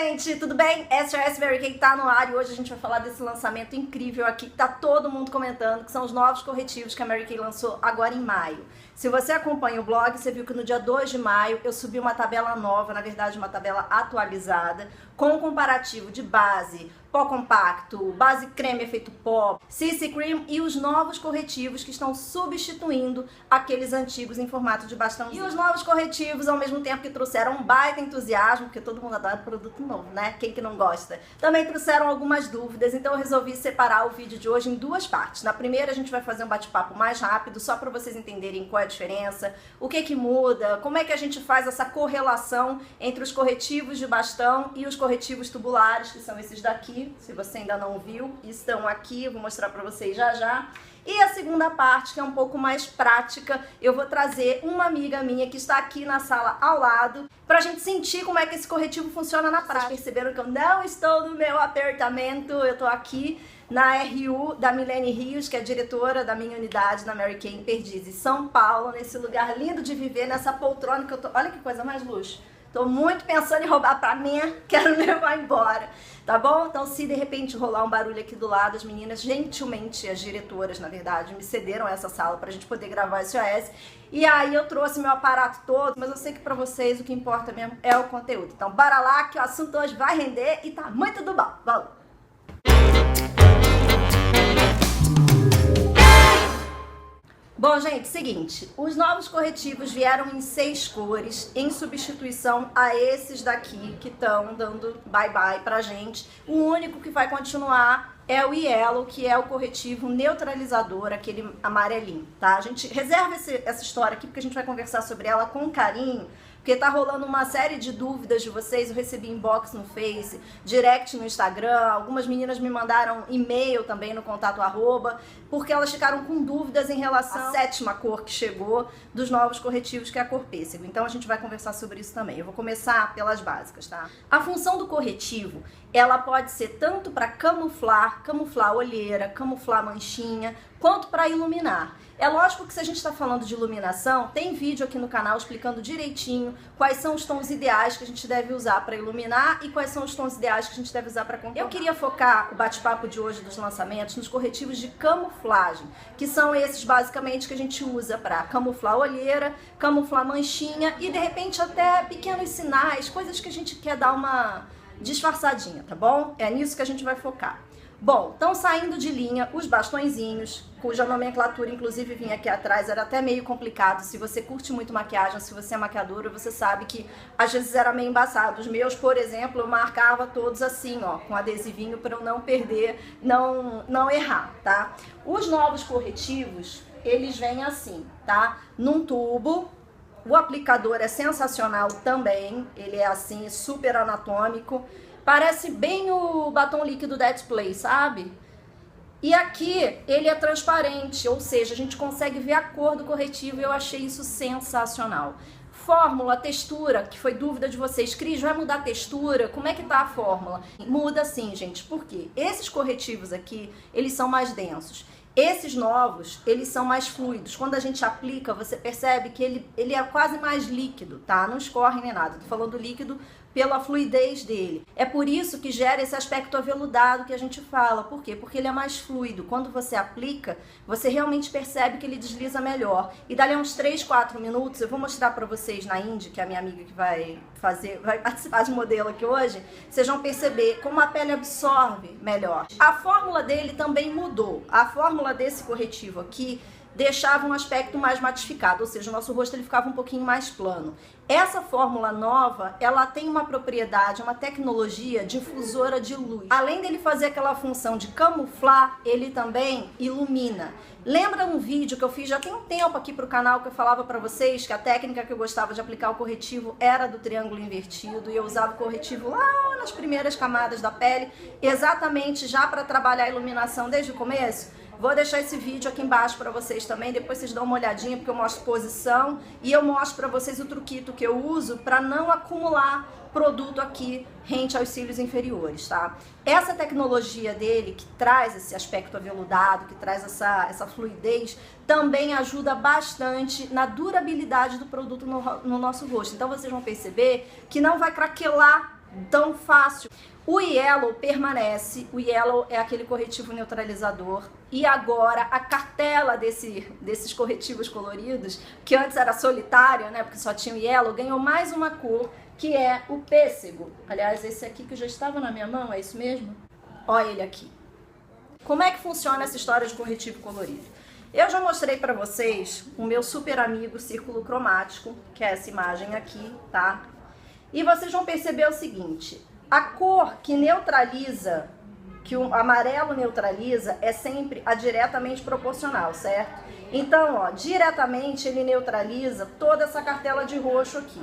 gente, tudo bem? SOS Mary Kay tá no ar e hoje a gente vai falar desse lançamento incrível aqui que tá todo mundo comentando, que são os novos corretivos que a Mary Kay lançou agora em maio. Se você acompanha o blog, você viu que no dia 2 de maio eu subi uma tabela nova, na verdade uma tabela atualizada, com um comparativo de base, pó compacto, base creme efeito pó, CC Cream e os novos corretivos que estão substituindo aqueles antigos em formato de bastãozinho. E os novos corretivos, ao mesmo tempo que trouxeram um baita entusiasmo, porque todo mundo adora produto novo, né? Quem que não gosta? Também trouxeram algumas dúvidas, então eu resolvi separar o vídeo de hoje em duas partes. Na primeira a gente vai fazer um bate-papo mais rápido, só para vocês entenderem qual é a diferença, o que que muda, como é que a gente faz essa correlação entre os corretivos de bastão e os corretivos tubulares, que são esses daqui. Se você ainda não viu, estão aqui, eu vou mostrar para vocês já já. E a segunda parte, que é um pouco mais prática, eu vou trazer uma amiga minha que está aqui na sala ao lado, pra gente sentir como é que esse corretivo funciona na prática. Vocês perceberam que eu não estou no meu apartamento, eu tô aqui na RU da Milene Rios, que é diretora da minha unidade na Mary Kay em Perdizes, São Paulo, nesse lugar lindo de viver, nessa poltrona que eu tô... Olha que coisa mais luxo. Tô muito pensando em roubar pra mim, quero levar embora, tá bom? Então, se de repente rolar um barulho aqui do lado, as meninas, gentilmente, as diretoras, na verdade, me cederam essa sala pra gente poder gravar esse OS. E aí eu trouxe meu aparato todo, mas eu sei que pra vocês o que importa mesmo é o conteúdo. Então, bora lá que o assunto hoje vai render e tá muito do bom. Vamos! Bom, gente, seguinte, os novos corretivos vieram em 6 cores, em substituição a esses daqui que estão dando bye-bye pra gente. O único que vai continuar é o Yellow, que é o corretivo neutralizador, aquele amarelinho, tá? A gente reserva essa história aqui porque a gente vai conversar sobre ela com carinho, porque tá rolando uma série de dúvidas de vocês, eu recebi inbox no Face, direct no Instagram, algumas meninas me mandaram e-mail também no contato @, porque elas ficaram com dúvidas em relação à 7ª cor que chegou dos novos corretivos, que é a cor pêssego. Então a gente vai conversar sobre isso também. Eu vou começar pelas básicas, tá? A função do corretivo, ela pode ser tanto para camuflar olheira, camuflar manchinha, quanto para iluminar. É lógico que se a gente está falando de iluminação, tem vídeo aqui no canal explicando direitinho quais são os tons ideais que a gente deve usar para iluminar e quais são os tons ideais que a gente deve usar para contornar. Eu queria focar o bate-papo de hoje dos lançamentos nos corretivos de camuflagem, que são esses basicamente que a gente usa para camuflar olheira, camuflar manchinha e de repente até pequenos sinais, coisas que a gente quer dar uma disfarçadinha, tá bom? É nisso que a gente vai focar. Bom, estão saindo de linha os bastõezinhos, cuja nomenclatura inclusive vinha aqui atrás, era até meio complicado. Se você curte muito maquiagem, se você é maquiadora, você sabe que às vezes era meio embaçado. Os meus, por exemplo, eu marcava todos assim, ó, com adesivinho para eu não perder, não errar, tá? Os novos corretivos, eles vêm assim, tá? Num tubo. O aplicador é sensacional também, ele é assim, super anatômico. Parece bem o batom líquido da Play, sabe? E aqui ele é transparente, ou seja, a gente consegue ver a cor do corretivo e eu achei isso sensacional. Fórmula, textura, que foi dúvida de vocês. Cris, vai mudar a textura? Como é que tá a fórmula? Muda sim, gente, por quê? Esses corretivos aqui, eles são mais densos. Esses novos, eles são mais fluidos. Quando a gente aplica, você percebe que ele é quase mais líquido, tá? Não escorre nem nada. Tô falando líquido pela fluidez dele. É por isso que gera esse aspecto aveludado que a gente fala. Por quê? Porque ele é mais fluido. Quando você aplica, você realmente percebe que ele desliza melhor. E dali a uns 3, 4 minutos, eu vou mostrar pra vocês na Indy, que é a minha amiga que vai participar de modelo aqui hoje, vocês vão perceber como a pele absorve melhor. A fórmula dele também mudou. A fórmula desse corretivo aqui deixava um aspecto mais matificado, ou seja, o nosso rosto ele ficava um pouquinho mais plano. Essa fórmula nova, ela tem uma propriedade, uma tecnologia difusora de luz. Além dele fazer aquela função de camuflar, ele também ilumina. Lembra um vídeo que eu fiz já tem um tempo aqui pro canal que eu falava pra vocês que a técnica que eu gostava de aplicar o corretivo era do triângulo invertido e eu usava o corretivo lá nas primeiras camadas da pele, exatamente já para trabalhar a iluminação desde o começo? Vou deixar esse vídeo aqui embaixo para vocês também, depois vocês dão uma olhadinha porque eu mostro posição e eu mostro para vocês o truquito que eu uso para não acumular produto aqui rente aos cílios inferiores, tá? Essa tecnologia dele, que traz esse aspecto aveludado, que traz essa fluidez, também ajuda bastante na durabilidade do produto no nosso rosto. Então vocês vão perceber que não vai craquelar tão fácil. O Yellow permanece, o Yellow é aquele corretivo neutralizador, e agora a cartela desses corretivos coloridos, que antes era solitária, né, porque só tinha o Yellow, ganhou mais uma cor, que é o pêssego. Aliás, esse aqui que já estava na minha mão, é isso mesmo? Olha ele aqui. Como é que funciona essa história de corretivo colorido? Eu já mostrei para vocês o meu super amigo círculo cromático, que é essa imagem aqui, tá? E vocês vão perceber o seguinte, a cor que neutraliza, que o amarelo neutraliza, é sempre a diretamente proporcional, certo? Então, ó, diretamente ele neutraliza toda essa cartela de roxo aqui.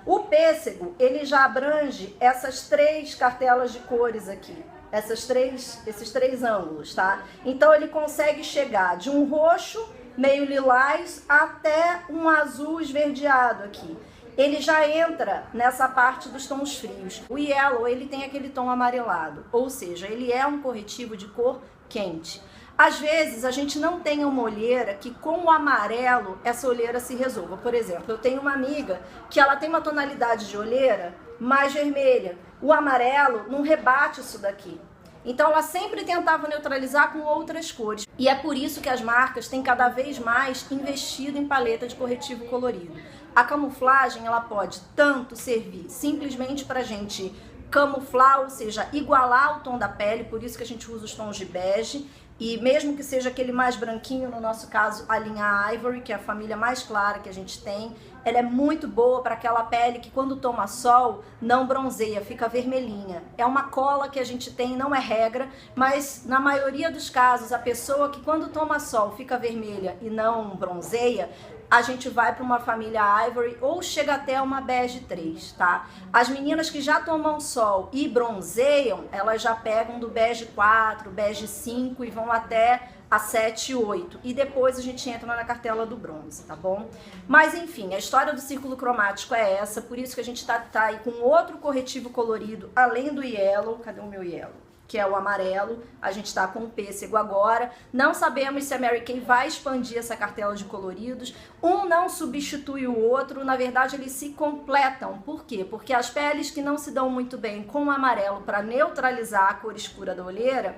O pêssego, ele já abrange essas 3 cartelas de cores aqui, esses três ângulos, tá? Então ele consegue chegar de um roxo meio lilás até um azul esverdeado aqui. Ele já entra nessa parte dos tons frios. O Yellow, ele tem aquele tom amarelado, ou seja, ele é um corretivo de cor quente. Às vezes a gente não tem uma olheira que com o amarelo essa olheira se resolva. Por exemplo, eu tenho uma amiga que ela tem uma tonalidade de olheira mais vermelha. O amarelo não rebate isso daqui. Então ela sempre tentava neutralizar com outras cores. E é por isso que as marcas têm cada vez mais investido em paleta de corretivo colorido. A camuflagem, ela pode tanto servir simplesmente para a gente camuflar, ou seja, igualar o tom da pele, por isso que a gente usa os tons de bege, e mesmo que seja aquele mais branquinho, no nosso caso a linha Ivory, que é a família mais clara que a gente tem, ela é muito boa para aquela pele que quando toma sol não bronzeia, fica vermelhinha. É uma cola que a gente tem, não é regra, mas na maioria dos casos a pessoa que quando toma sol fica vermelha e não bronzeia, a gente vai para uma família Ivory ou chega até uma bege 3, tá? As meninas que já tomam sol e bronzeiam, elas já pegam do bege 4, bege 5 e vão até a 7 e 8. E depois a gente entra na cartela do bronze, tá bom? Mas enfim, a história do círculo cromático é essa, por isso que a gente tá aí com outro corretivo colorido, além do Yellow. Cadê o meu Yellow? Que é o amarelo, a gente tá com o pêssego agora. Não sabemos se a Mary Kay vai expandir essa cartela de coloridos. Um não substitui o outro, na verdade eles se completam. Por quê? Porque as peles que não se dão muito bem com o amarelo para neutralizar a cor escura da olheira,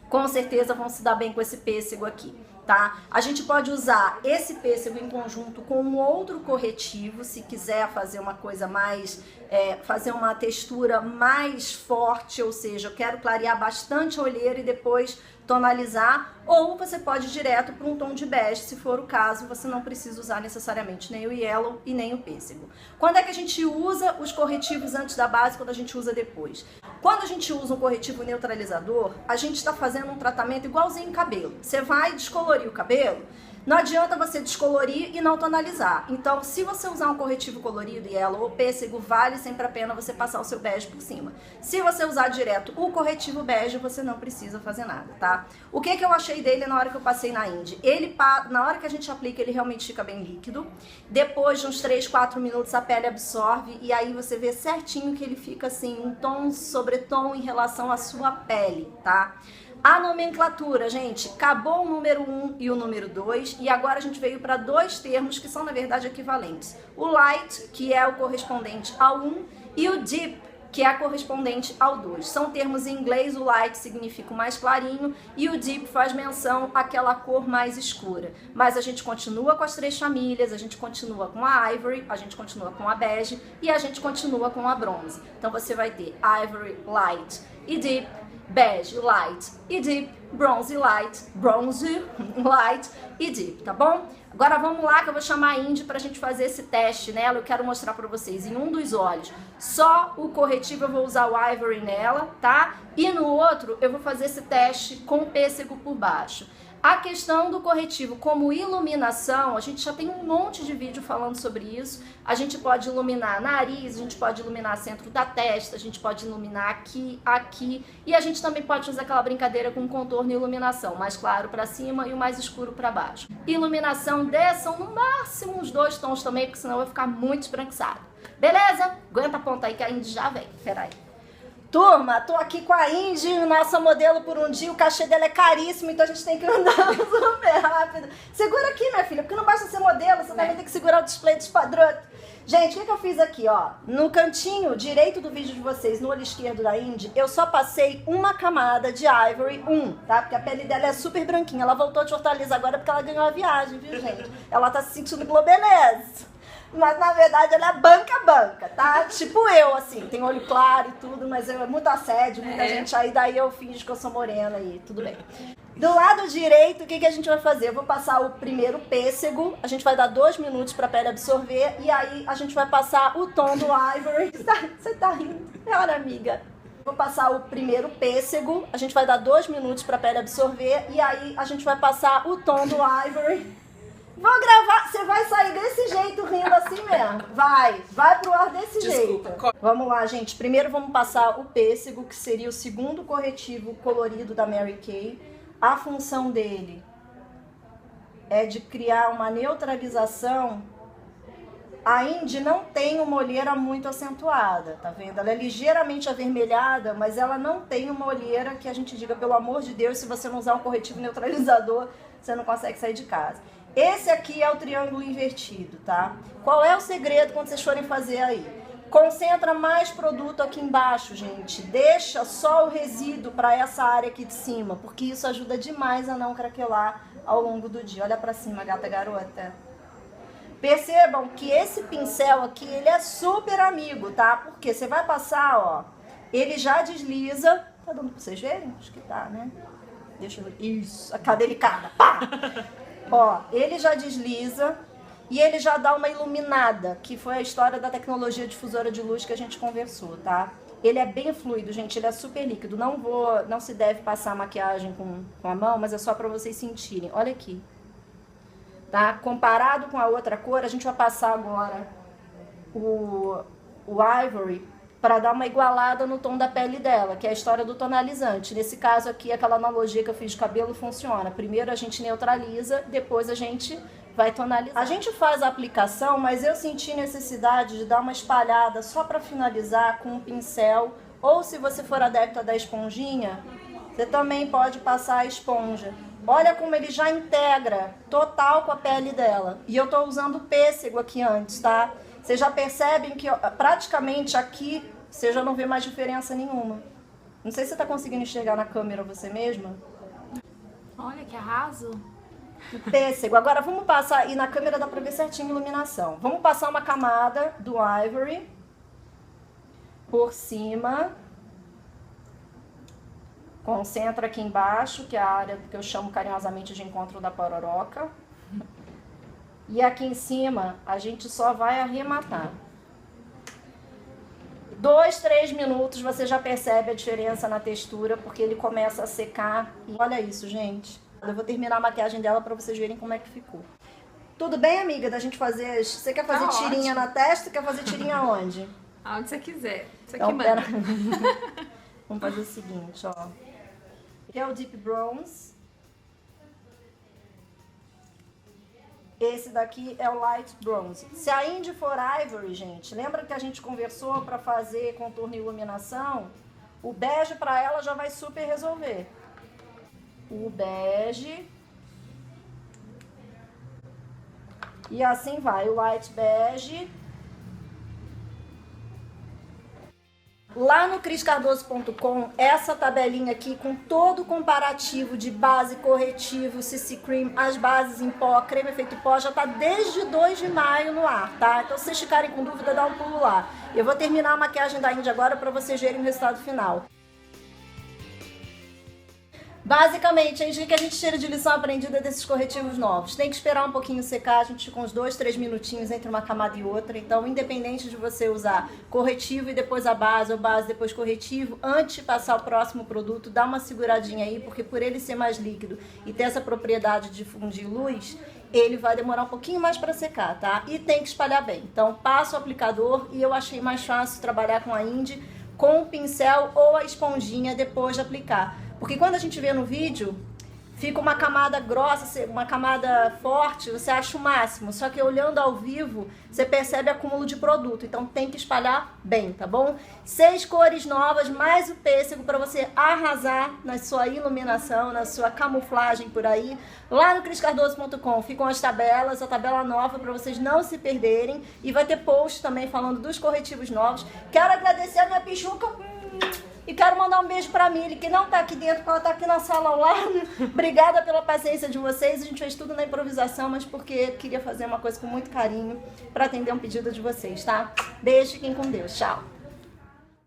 com certeza vão se dar bem com esse pêssego aqui, tá? A gente pode usar esse pêssego em conjunto com um outro corretivo, se quiser fazer uma coisa mais, fazer uma textura mais forte, ou seja, eu quero clarear bastante a olheira e depois tonalizar, ou você pode ir direto para um tom de bege, se for o caso, você não precisa usar necessariamente nem o Yellow e nem o pêssego. Quando é que a gente usa os corretivos antes da base, quando a gente usa depois? Quando a gente usa um corretivo neutralizador, a gente está fazendo um tratamento igualzinho em cabelo. Você vai descolorir o cabelo, não adianta você descolorir e não tonalizar. Então, se você usar um corretivo colorido, Yellow ou pêssego, vale sempre a pena você passar o seu bege por cima. Se você usar direto o corretivo bege, você não precisa fazer nada, tá? O que eu achei dele na hora que eu passei na Indy? Ele, na hora que a gente aplica, ele realmente fica bem líquido. Depois de uns 3, 4 minutos, a pele absorve e aí você vê certinho que ele fica assim, um tom sobre tom em relação à sua pele, tá? A nomenclatura, gente, acabou o número 1 e o número 2 e agora a gente veio para 2 termos que são, na verdade, equivalentes. O light, que é o correspondente ao 1, e o deep, que é a correspondente ao 2. São termos em inglês, o light significa o mais clarinho e o deep faz menção àquela cor mais escura. Mas a gente continua com as 3 famílias, a gente continua com a Ivory, a gente continua com a bege e a gente continua com a bronze. Então você vai ter Ivory, light e deep, bege, light e deep, bronze, light e deep, tá bom? Agora vamos lá que eu vou chamar a Indy pra gente fazer esse teste nela. Eu quero mostrar pra vocês em um dos olhos só o corretivo, eu vou usar o Ivory nela, tá? E no outro eu vou fazer esse teste com o pêssego por baixo. A questão do corretivo como iluminação, a gente já tem um monte de vídeo falando sobre isso. A gente pode iluminar nariz, a gente pode iluminar centro da testa, a gente pode iluminar aqui, aqui. E a gente também pode fazer aquela brincadeira com contorno e iluminação, mais claro para cima e o mais escuro para baixo. Iluminação desçam no máximo uns 2 tons também, porque senão vai ficar muito esbranquiçado. Beleza? Aguenta a ponta aí que a Indy já vem. Peraí. Turma, tô aqui com a Indy, nossa modelo por um dia, o cachê dela é caríssimo, então a gente tem que andar super rápido. Segura aqui, minha filha, porque não basta ser modelo, você também tem que segurar o display dos padrões. Gente, o que eu fiz aqui, ó? No cantinho direito do vídeo de vocês, no olho esquerdo da Indy, eu só passei uma camada de Ivory 1, tá? Porque a pele dela é super branquinha. Ela voltou de Fortaleza agora porque ela ganhou a viagem, viu, gente? Ela tá se sentindo globeleza. Mas na verdade ela é banca, tá? Tipo eu, assim, tem olho claro e tudo, mas é muito assédio, muita gente aí, daí eu finjo que eu sou morena e tudo bem. Do lado direito, o que a gente vai fazer? Eu vou passar o primeiro pêssego, a gente vai dar 2 minutos pra pele absorver, e aí a gente vai passar o tom do Ivory. Você tá rindo, melhor amiga. Vou passar o primeiro pêssego, a gente vai dar 2 minutos pra pele absorver, e aí a gente vai passar o tom do Ivory. Vou gravar, você vai sair desse jeito rindo assim mesmo. Vai pro ar desse jeito. Vamos lá, gente. Primeiro vamos passar o pêssego, que seria o segundo corretivo colorido da Mary Kay. A função dele é de criar uma neutralização. A Indy não tem uma olheira muito acentuada, tá vendo? Ela é ligeiramente avermelhada, mas ela não tem uma olheira que a gente diga, pelo amor de Deus, se você não usar um corretivo neutralizador, você não consegue sair de casa. Esse aqui é o triângulo invertido, tá? Qual é o segredo quando vocês forem fazer aí? Concentra mais produto aqui embaixo, gente. Deixa só o resíduo para essa área aqui de cima, porque isso ajuda demais a não craquelar ao longo do dia. Olha pra cima, gata garota. Percebam que esse pincel aqui, ele é super amigo, tá? Porque você vai passar, ó, ele já desliza. Tá dando pra vocês verem? Acho que tá, né? Deixa eu ver. Isso, a cara delicada. Pá! Ó, ele já desliza e ele já dá uma iluminada, que foi a história da tecnologia difusora de luz que a gente conversou, tá? Ele é bem fluido, gente, ele é super líquido. Não se deve passar maquiagem com a mão, mas é só pra vocês sentirem. Olha aqui. Tá? Comparado com a outra cor, a gente vai passar agora o Ivory para dar uma igualada no tom da pele dela, que é a história do tonalizante. Nesse caso aqui, aquela analogia que eu fiz de cabelo funciona. Primeiro a gente neutraliza, depois a gente vai tonalizar. A gente faz a aplicação, mas eu senti necessidade de dar uma espalhada só para finalizar com um pincel, ou se você for adepta da esponjinha, você também pode passar a esponja. Olha como ele já integra total com a pele dela. E eu tô usando pêssego aqui antes, tá? Vocês já percebem que praticamente aqui você já não vê mais diferença nenhuma. Não sei se você tá conseguindo enxergar na câmera você mesma. Olha que arraso. Pêssego. Agora vamos passar, e na câmera dá pra ver certinho a iluminação. Vamos passar uma camada do Ivory por cima. Concentra aqui embaixo, que é a área que eu chamo carinhosamente de encontro da pororoca. E aqui em cima, a gente só vai arrematar. 2, 3 minutos, você já percebe a diferença na textura, porque ele começa a secar. E olha isso, gente. Eu vou terminar a maquiagem dela para vocês verem como é que ficou. Tudo bem, amiga, da gente fazer... Você quer fazer tirinha na testa? Quer fazer tirinha onde? Aonde você quiser. Você Então, que manda. Vamos fazer o seguinte, ó. Aqui é o Deep Bronze. Esse daqui é o Light Bronze. Se a Indy for Ivory, gente, lembra que a gente conversou para fazer contorno e iluminação? O bege para ela já vai super resolver. O bege. E assim vai, o light bege. Lá no criscardoso.com, essa tabelinha aqui com todo o comparativo de base, corretivo, CC Cream, as bases em pó, creme efeito pó, já tá desde 2 de maio no ar, tá? Então se vocês ficarem com dúvida, dá um pulo lá. Eu vou terminar a maquiagem da Indy agora para vocês verem o resultado final. Basicamente, o que a gente tira de lição aprendida desses corretivos novos? Tem que esperar um pouquinho secar, a gente fica uns 2, 3 minutinhos entre uma camada e outra. Então, independente de você usar corretivo e depois a base, ou base depois corretivo, antes de passar o próximo produto, dá uma seguradinha aí, porque por ele ser mais líquido e ter essa propriedade de fundir luz, ele vai demorar um pouquinho mais para secar, tá? E tem que espalhar bem. Então, passa o aplicador e eu achei mais fácil trabalhar com a Indy com o pincel ou a esponjinha depois de aplicar. Porque quando a gente vê no vídeo, fica uma camada grossa, uma camada forte, você acha o máximo. Só que olhando ao vivo, você percebe acúmulo de produto. Então tem que espalhar bem, tá bom? 6 cores novas, mais o pêssego para você arrasar na sua iluminação, na sua camuflagem por aí. Lá no criscardoso.com ficam as tabelas, a tabela nova para vocês não se perderem. E vai ter post também falando dos corretivos novos. Quero agradecer a minha pichuca. E quero mandar um beijo pra Mili, que não tá aqui dentro, porque ela tá aqui na sala ao lado. Obrigada pela paciência de vocês. A gente fez tudo na improvisação, mas porque queria fazer uma coisa com muito carinho pra atender um pedido de vocês, tá? Beijo, fiquem com Deus. Tchau.